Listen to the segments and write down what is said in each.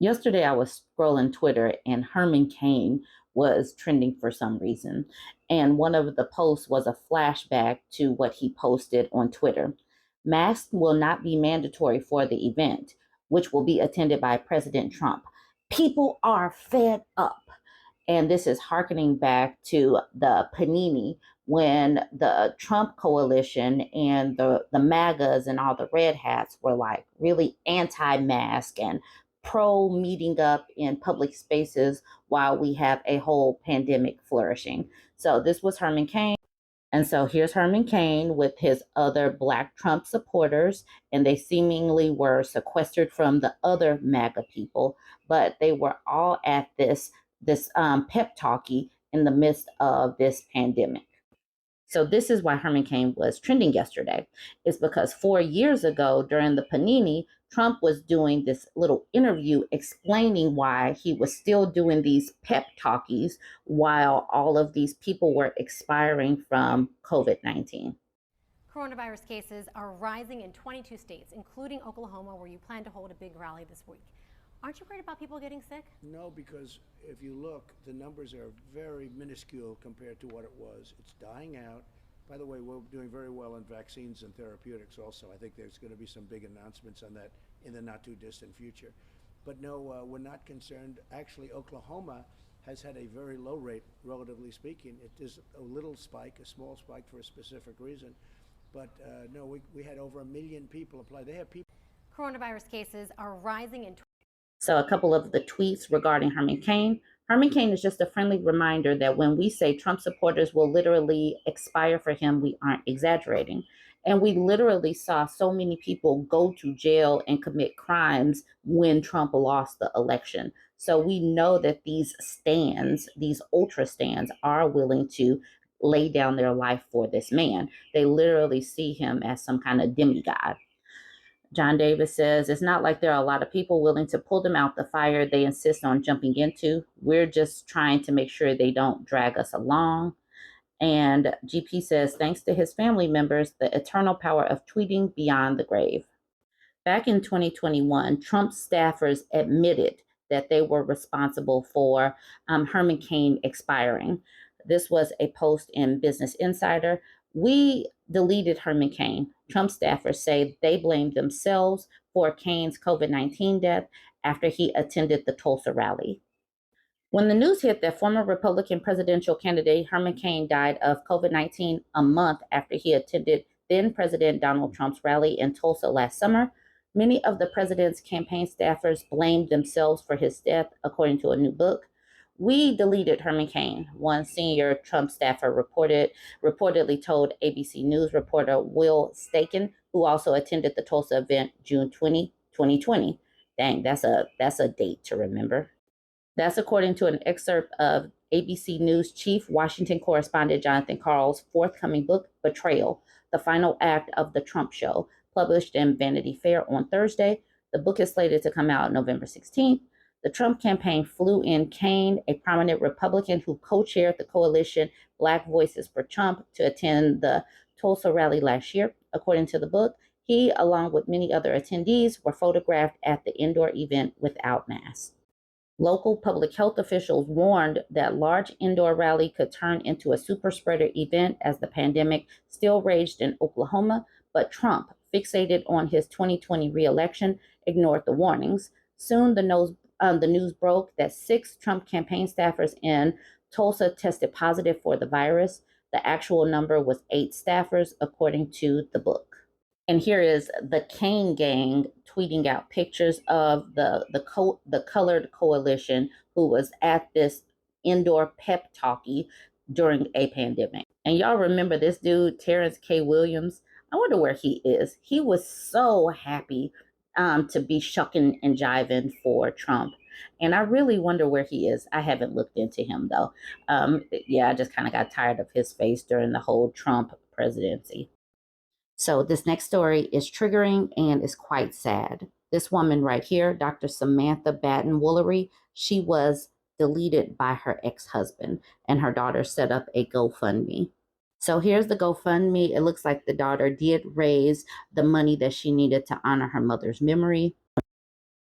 Yesterday, I was scrolling Twitter and Herman Cain was trending for some reason. And one of the posts was a flashback to what he posted on Twitter. Masks will not be mandatory for the event, which will be attended by President Trump. People are fed up. And this is harkening back to the Panini when the Trump coalition and the MAGAs and all the red hats were like really anti mask and pro meeting up in public spaces while we have a whole pandemic flourishing. So this was Herman Cain. And so here's Herman Cain with his other Black Trump supporters, and they seemingly were sequestered from the other MAGA people, but they were all at this pep talkie in the midst of this pandemic. So this is why Herman Cain was trending yesterday. It's because 4 years ago during the Panini, Trump was doing this little interview explaining why he was still doing these pep talkies while all of these people were expiring from COVID-19. Coronavirus cases are rising in 22 states, including Oklahoma, where you plan to hold a big rally this week. Aren't you worried about people getting sick? No, because if you look, the numbers are very minuscule compared to what it was. It's dying out. By the way, we're doing very well in vaccines and therapeutics also. I think there's going to be some big announcements on that in the not too distant future. But no, we're not concerned. Actually, Oklahoma has had a very low rate, relatively speaking. It is a little spike, a small spike for a specific reason. But no, we had over 1 million people apply. They have people. Coronavirus cases are rising in. So a couple of the tweets regarding Herman Cain. Herman Cain is just a friendly reminder that when we say Trump supporters will literally expire for him, we aren't exaggerating. And we literally saw so many people go to jail and commit crimes when Trump lost the election. So we know that these stands, these ultra stands, are willing to lay down their life for this man. They literally see him as some kind of demigod. John Davis says, it's not like there are a lot of people willing to pull them out the fire they insist on jumping into. We're just trying to make sure they don't drag us along. And GP says, thanks to his family members, the eternal power of tweeting beyond the grave. Back in 2021, Trump staffers admitted that they were responsible for Herman Cain expiring. This was a post in Business Insider. We deleted Herman Cain. Trump staffers say they blamed themselves for Cain's COVID-19 death after he attended the Tulsa rally. When the news hit that former Republican presidential candidate Herman Cain died of COVID-19 a month after he attended then President Donald Trump's rally in Tulsa last summer, many of the president's campaign staffers blamed themselves for his death, according to a new book. We deleted Herman Cain, one senior Trump staffer reportedly told ABC News reporter Will Staken, who also attended the Tulsa event June 20, 2020. Dang, that's a date to remember. That's according to an excerpt of ABC News chief Washington correspondent Jonathan Karl's forthcoming book, Betrayal, the Final Act of the Trump Show, published in Vanity Fair on Thursday. The book is slated to come out November 16th. The Trump campaign flew in Cain, a prominent Republican who co-chaired the coalition Black Voices for Trump, to attend the Tulsa rally last year. According to the book, he, along with many other attendees, were photographed at the indoor event without masks. Local public health officials warned that large indoor rally could turn into a super spreader event as the pandemic still raged in Oklahoma, but Trump, fixated on his 2020 reelection, ignored the warnings. Soon the news broke that 6 Trump campaign staffers in Tulsa tested positive for the virus. The actual number was 8 staffers, according to the book. And here is the Cain gang tweeting out pictures of the colored coalition who was at this indoor pep talkie during a pandemic. And y'all remember this dude, Terrence K. Williams? I wonder where he is. He was so happy to be shucking and jiving for Trump. And I really wonder where he is. I haven't looked into him, though. I just kind of got tired of his face during the whole Trump presidency. So this next story is triggering and is quite sad. This woman right here, Dr. Samantha Batten Woolery, she was deleted by her ex-husband, and her daughter set up a GoFundMe. So here's the GoFundMe. It looks like the daughter did raise the money that she needed to honor her mother's memory.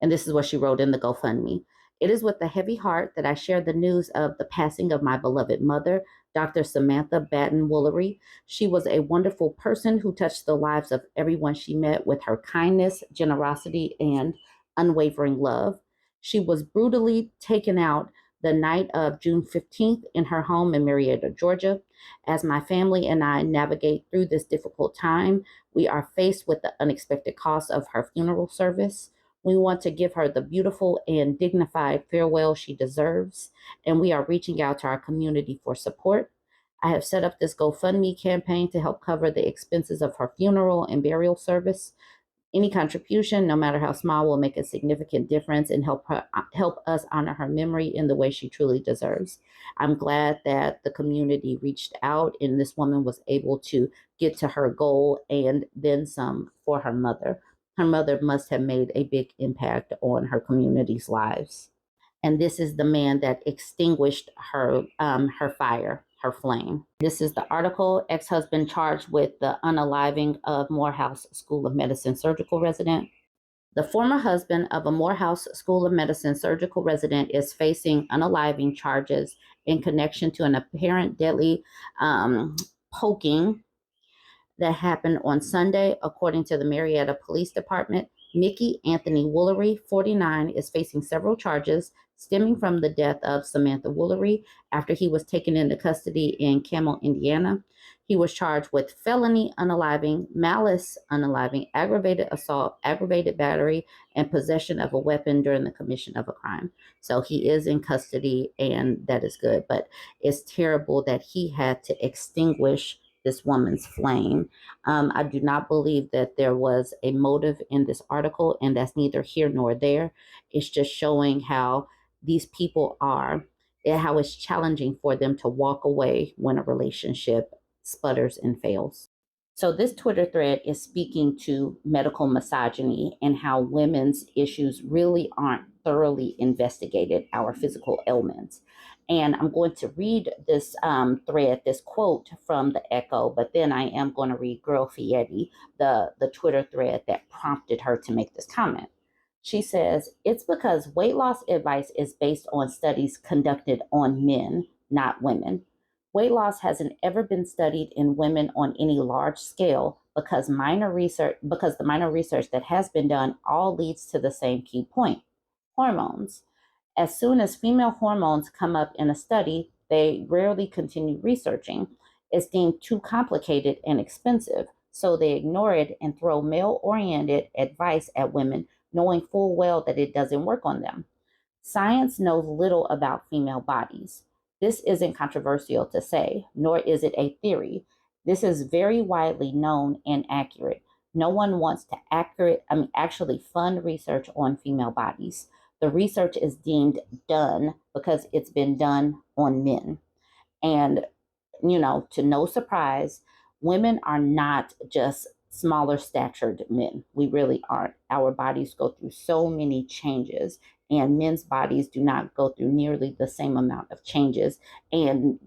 And this is what she wrote in the GoFundMe. It is with a heavy heart that I share the news of the passing of my beloved mother, Dr. Samantha Batten Woolery. She was a wonderful person who touched the lives of everyone she met with her kindness, generosity, and unwavering love. She was brutally taken out the night of June 15th in her home in Marietta, Georgia. As my family and I navigate through this difficult time, we are faced with the unexpected cost of her funeral service. We want to give her the beautiful and dignified farewell she deserves, and we are reaching out to our community for support. I have set up this GoFundMe campaign to help cover the expenses of her funeral and burial service. Any contribution, no matter how small, will make a significant difference and help us honor her memory in the way she truly deserves. I'm glad that the community reached out and this woman was able to get to her goal and then some for her mother. Her mother must have made a big impact on her community's lives. And this is the man that extinguished her fire, her flame. This is the article. Ex-husband charged with the unaliving of Morehouse School of Medicine surgical resident. The former husband of a Morehouse School of Medicine surgical resident is facing unaliving charges in connection to an apparent deadly poking that happened on Sunday, according to the Marietta Police Department. Mickey Anthony Woolery, 49, is facing several charges stemming from the death of Samantha Woolery after he was taken into custody in Camel, Indiana. He was charged with felony unaliving, malice unaliving, aggravated assault, aggravated battery, and possession of a weapon during the commission of a crime. So he is in custody, and that is good. But it's terrible that he had to extinguish this woman's flame. I do not believe that there was a motive in this article, and that's neither here nor there. It's just showing how these people are, and how it's challenging for them to walk away when a relationship sputters and fails. So, this Twitter thread is speaking to medical misogyny and how women's issues really aren't thoroughly investigated, our physical ailments. And I'm going to read this thread, this quote from the Echo, but then I am going to read Girl Fietti, the Twitter thread that prompted her to make this comment. She says, it's because weight loss advice is based on studies conducted on men, not women. Weight loss hasn't ever been studied in women on any large scale because the minor research that has been done all leads to the same key point: hormones. As soon as female hormones come up in a study, they rarely continue researching. It's deemed too complicated and expensive, so they ignore it and throw male oriented advice at women, knowing full well that it doesn't work on them. Science knows little about female bodies. This isn't controversial to say, nor is it a theory. This is very widely known and accurate. No one wants to actually fund research on female bodies. The research is deemed done because it's been done on men. And, to no surprise, women are not just smaller statured men. We really aren't. Our bodies go through so many changes, and men's bodies do not go through nearly the same amount of changes and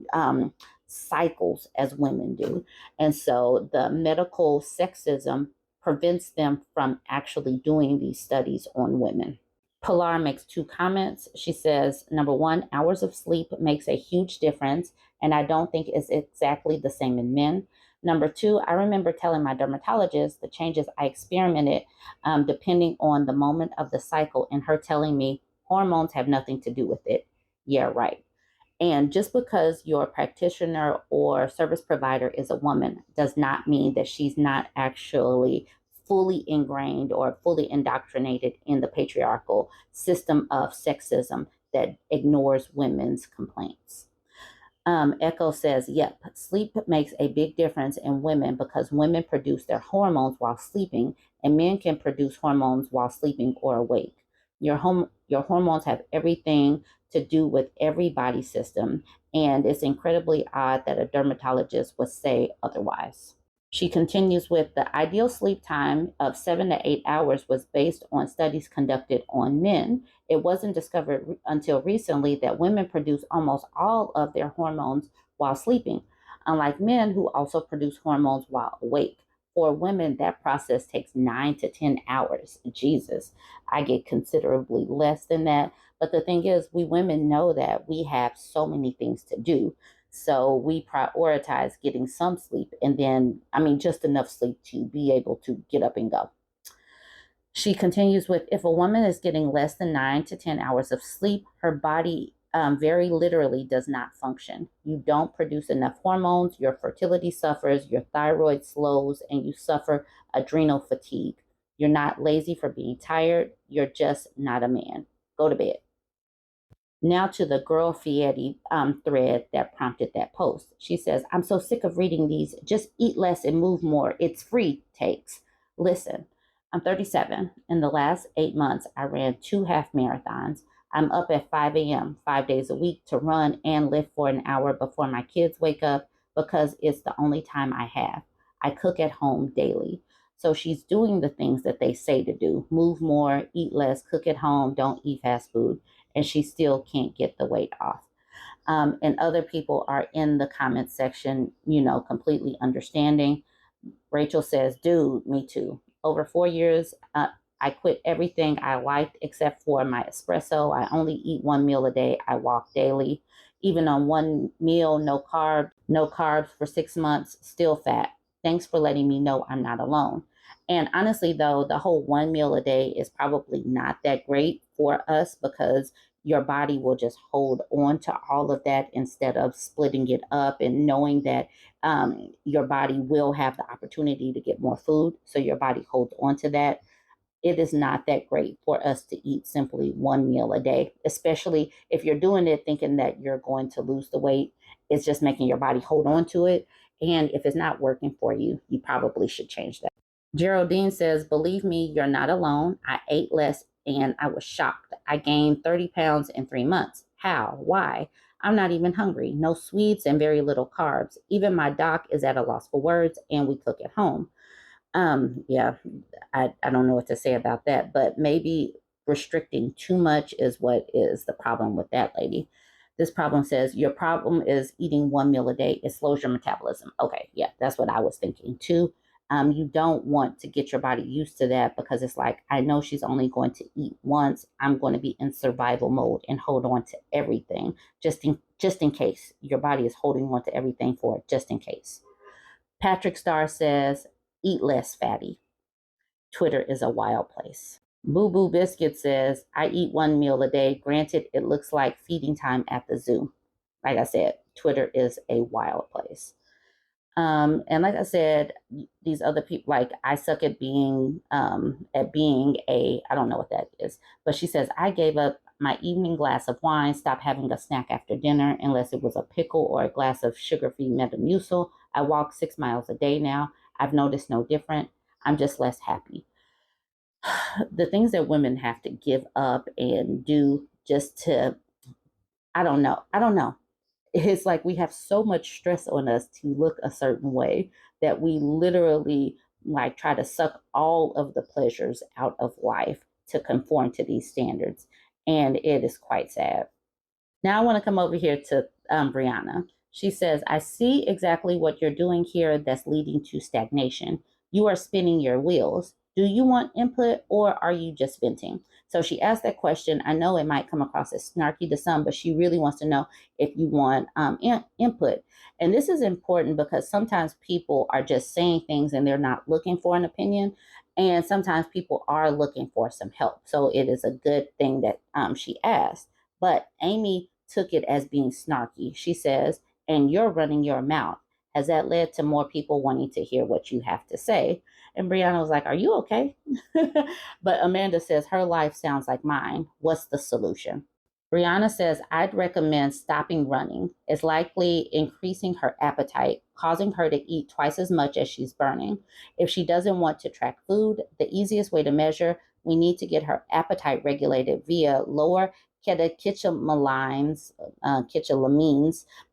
cycles as women do. And so the medical sexism prevents them from actually doing these studies on women. Pilar makes two comments. She says, number one, hours of sleep makes a huge difference, and I don't think it's exactly the same in men. Number two, I remember telling my dermatologist the changes I experimented depending on the moment of the cycle, and her telling me hormones have nothing to do with it. Yeah, right. And just because your practitioner or service provider is a woman does not mean that she's not actually fully ingrained or fully indoctrinated in the patriarchal system of sexism that ignores women's complaints. Echo says, yep, sleep makes a big difference in women because women produce their hormones while sleeping, and men can produce hormones while sleeping or awake. Your hormones have everything to do with every body system, and it's incredibly odd that a dermatologist would say otherwise. She continues with, the ideal sleep time of 7 to 8 hours was based on studies conducted on men. It wasn't discovered until recently that women produce almost all of their hormones while sleeping, unlike men who also produce hormones while awake. For women, that process takes 9 to 10 hours. Jesus, I get considerably less than that. But the thing is, we women know that we have so many things to do. So we prioritize getting some sleep and then, I mean, just enough sleep to be able to get up and go. She continues with, if a woman is getting less than 9 to 10 hours of sleep, her body very literally does not function. You don't produce enough hormones, your fertility suffers, your thyroid slows, and you suffer adrenal fatigue. You're not lazy for being tired, you're just not a man. Go to bed. Now to the girl Fieri thread that prompted that post. She says, I'm so sick of reading these just eat less and move more. It's free takes. Listen, I'm 37. In the last 8 months, I ran 2 half marathons. I'm up at 5 a.m. 5 days a week to run and lift for an hour before my kids wake up because it's the only time I have. I cook at home daily. So she's doing the things that they say to do: move more, eat less, cook at home, don't eat fast food, and she still can't get the weight off. And other people are in the comment section, completely understanding. Rachel says, dude, me too. Over 4 years, I quit everything I liked except for my espresso. I only eat one meal a day. I walk daily. Even on one meal, no carbs for 6 months, still fat. Thanks for letting me know I'm not alone. And honestly, though, the whole one meal a day is probably not that great for us because your body will just hold on to all of that instead of splitting it up and knowing that your body will have the opportunity to get more food. So your body holds on to that. It is not that great for us to eat simply one meal a day, especially if you're doing it thinking that you're going to lose the weight. It's just making your body hold on to it. And if it's not working for you, you probably should change that. Geraldine says, believe me, you're not alone. I ate less and I was shocked. I gained 30 pounds in 3 months. How? Why? I'm not even hungry. No sweets and very little carbs. Even my doc is at a loss for words and we cook at home. Yeah, I don't know what to say about that, but maybe restricting too much is what is the problem with that lady. This problem says your problem is eating one meal a day. It slows your metabolism. Okay, yeah, that's what I was thinking too. You don't want to get your body used to that because it's like, I know she's only going to eat once. I'm going to be in survival mode and hold on to everything just in case. Your body is holding on to everything for it, just in case. Patrick Starr says, eat less, fatty. Twitter is a wild place. Boo Boo Biscuit says, I eat one meal a day. Granted, it looks like feeding time at the zoo. Like I said, Twitter is a wild place. And like I said, these other people, like I suck at being a, I don't know what that is, but she says, I gave up my evening glass of wine, stopped having a snack after dinner, unless it was a pickle or a glass of sugar-free Metamucil. I walk 6 miles a day now. I've noticed no different. I'm just less happy. The things that women have to give up and do just to, I don't know. It's like we have so much stress on us to look a certain way that we literally like try to suck all of the pleasures out of life to conform to these standards. And it is quite sad. Now I want to come over here to Brianna. She says, I see exactly what you're doing here that's leading to stagnation. You are spinning your wheels. Do you want input or are you just venting? So she asked that question. I know it might come across as snarky to some, but she really wants to know if you want input. And this is important because sometimes people are just saying things and they're not looking for an opinion. And sometimes people are looking for some help. So it is a good thing that she asked. But Amy took it as being snarky. She says, and you're running your mouth. Has that led to more people wanting to hear what you have to say? And Brianna was like, are you okay? But Amanda says, her life sounds like mine. What's the solution? Brianna says, I'd recommend stopping running. It's likely increasing her appetite, causing her to eat twice as much as she's burning. If she doesn't want to track food, the easiest way to measure, we need to get her appetite regulated via lower catecholamines,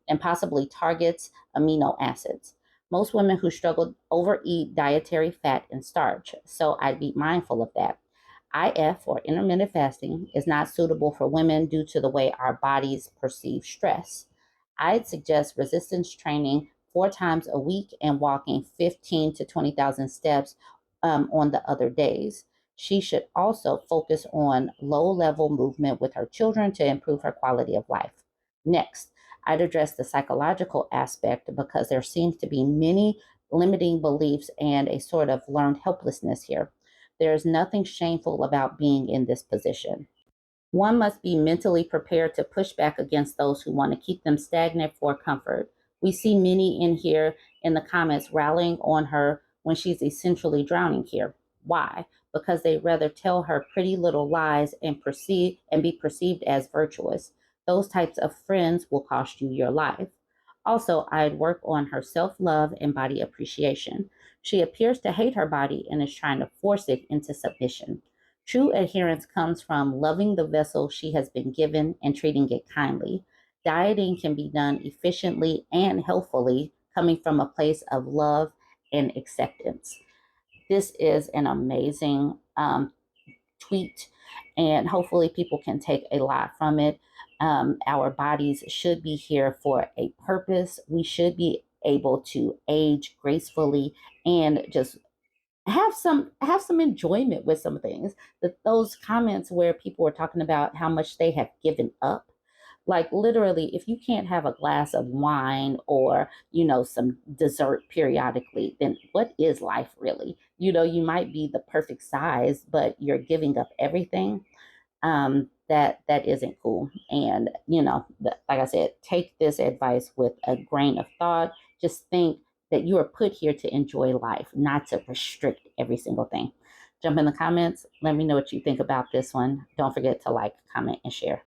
and possibly targets amino acids. Most women who struggle overeat dietary fat and starch, so I'd be mindful of that. IF, or intermittent fasting, is not suitable for women due to the way our bodies perceive stress. I'd suggest resistance training 4 times a week and walking 15 to 20,000 steps on the other days. She should also focus on low level movement with her children to improve her quality of life. Next, I'd address the psychological aspect because there seems to be many limiting beliefs and a sort of learned helplessness here. There is nothing shameful about being in this position. One must be mentally prepared to push back against those who want to keep them stagnant for comfort. We see many in here in the comments rallying on her when she's essentially drowning here. Why? Because they rather tell her pretty little lies and be perceived as virtuous. Those types of friends will cost you your life. Also, I'd work on her self love and body appreciation. She appears to hate her body and is trying to force it into submission. True adherence comes from loving the vessel she has been given and treating it kindly. Dieting can be done efficiently and healthfully, coming from a place of love and acceptance. This is an amazing tweet, and hopefully, people can take a lot from it. Our bodies should be here for a purpose. We should be able to age gracefully and just have some enjoyment with some things. Those comments where people were talking about how much they have given up, like literally, if you can't have a glass of wine or some dessert periodically, then what is life really? You might be the perfect size, but you're giving up everything. That isn't cool. And like I said, take this advice with a grain of thought. Just think that you are put here to enjoy life, not to restrict every single thing. Jump in the comments. Let me know what you think about this one. Don't forget to like, comment, and share.